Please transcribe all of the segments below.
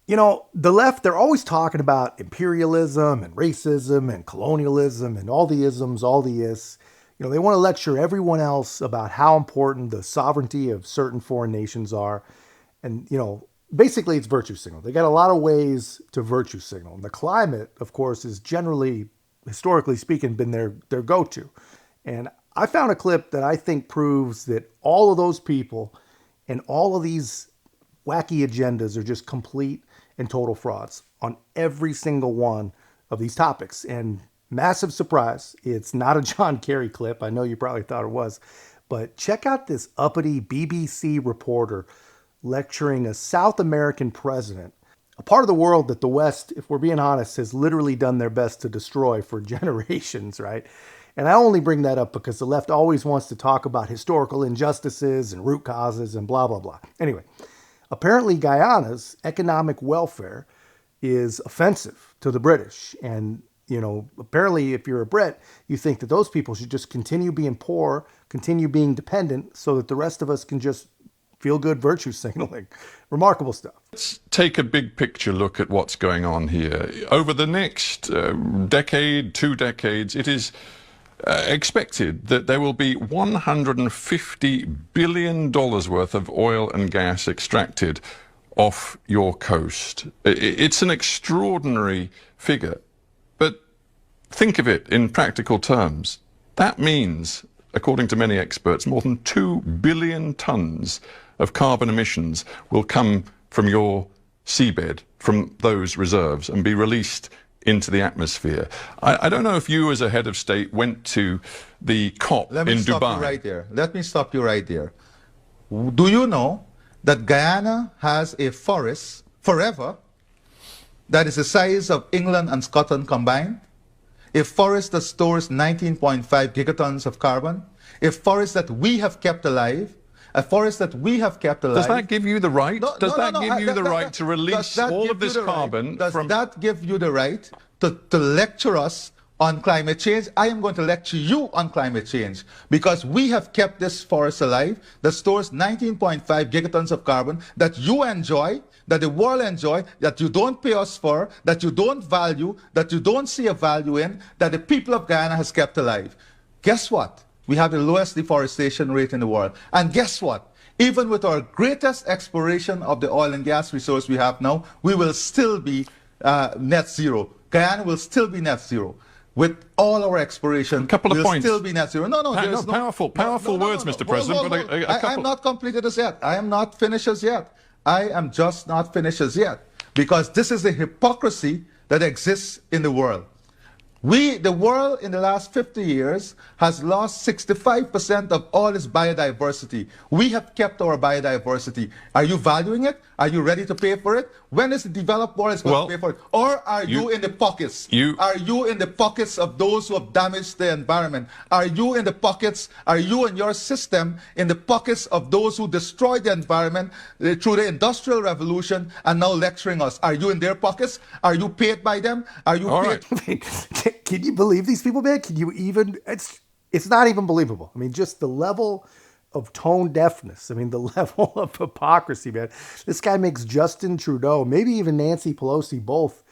The left, they're always talking about imperialism and racism and colonialism and all the isms, all the is. They want to lecture everyone else about how important the sovereignty of certain foreign nations are. And, basically it's virtue signal. They got a lot of ways to virtue signal. And the climate, of course, is generally, historically speaking, been their go-to. And I found a clip that I think proves that all of those people and all of these wacky agendas are just complete and total frauds on every single one of these topics. And massive surprise, it's not a John Kerry clip. I know you probably thought it was. But check out this uppity BBC reporter lecturing a South American president, a part of the world that the West, if we're being honest, has literally done their best to destroy for generations, right? And I only bring that up because the left always wants to talk about historical injustices and root causes and blah, blah, blah. Anyway, apparently Guyana's economic welfare is offensive to the British. And, apparently if you're a Brit, you think that those people should just continue being poor, continue being dependent so that the rest of us can just feel good virtue signaling. Remarkable stuff. Let's take a big picture look at what's going on here. Over the next decade, 2 decades, it is expected that there will be $150 billion worth of oil and gas extracted off your coast. It's an extraordinary figure, but think of it in practical terms. That means, according to many experts, more than 2 billion tons of carbon emissions will come from your seabed, from those reserves, and be released into the atmosphere. I don't know if you, as a head of state, went to the COP in Dubai. Let me stop you right there. Do you know that Guyana has a forest forever that is the size of England and Scotland combined? A forest that stores 19.5 gigatons of carbon? A forest that we have kept alive? A forest that we have kept alive. Does that give you the right? Does that give you the right to release all of this carbon? Does that give you the right to lecture us on climate change? I am going to lecture you on climate change because we have kept this forest alive that stores 19.5 gigatons of carbon that you enjoy, that the world enjoy, that you don't pay us for, that you don't value, that you don't see a value in, that the people of Guyana has kept alive. Guess what? We have the lowest deforestation rate in the world. And guess what? Even with our greatest exploration of the oil and gas resource we have now, we will still be net zero. Guyana will still be net zero. With all our exploration, we'll still be net zero. Powerful words, Mr. President. I'm not completed as yet. I am not finished as yet. I am just not finished as yet. Because this is the hypocrisy that exists in the world. The world in the last 50 years has lost 65% of all its biodiversity. We have kept our biodiversity. Are you valuing it? Are you ready to pay for it? When is the developed world going to pay for it? Or are you in the pockets? Are you in the pockets of those who have damaged the environment? Are you in the pockets, are you and your system in the pockets of those who destroyed the environment through the Industrial Revolution and now lecturing us? Are you in their pockets? Are you paid by them? Are you paid? Right. Can you believe these people, man? Can you even, it's not even believable. I mean, just the level of tone deafness. I mean, the level of hypocrisy, man. This guy makes Justin Trudeau, maybe even Nancy Pelosi, both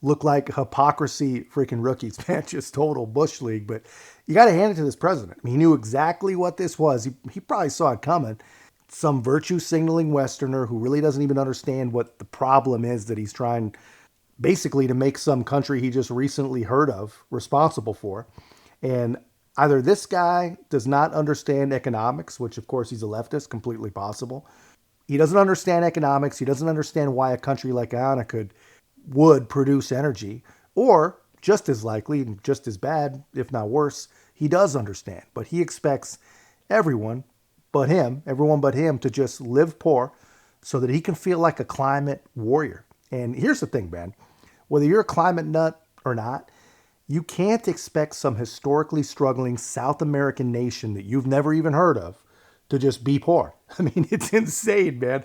look like hypocrisy freaking rookies, man. Just total Bush League. But you got to hand it to this president. I mean, he knew exactly what this was. He probably saw it coming. Some virtue signaling Westerner who really doesn't even understand what the problem is that he's trying basically to make some country he just recently heard of responsible for. And either this guy does not understand economics, which of course he's a leftist, completely possible. He doesn't understand economics. He doesn't understand why a country like Guyana would produce energy, or just as likely and just as bad, if not worse, he does understand. But he expects everyone but him to just live poor so that he can feel like a climate warrior. And here's the thing, man. Whether you're a climate nut or not, you can't expect some historically struggling South American nation that you've never even heard of to just be poor. I mean, it's insane, man.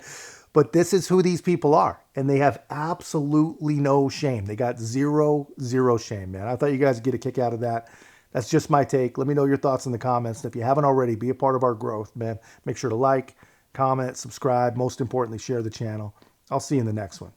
But this is who these people are. And they have absolutely no shame. They got zero shame, man. I thought you guys would get a kick out of that. That's just my take. Let me know your thoughts in the comments. And if you haven't already, be a part of our growth, man. Make sure to like, comment, subscribe. Most importantly, share the channel. I'll see you in the next one.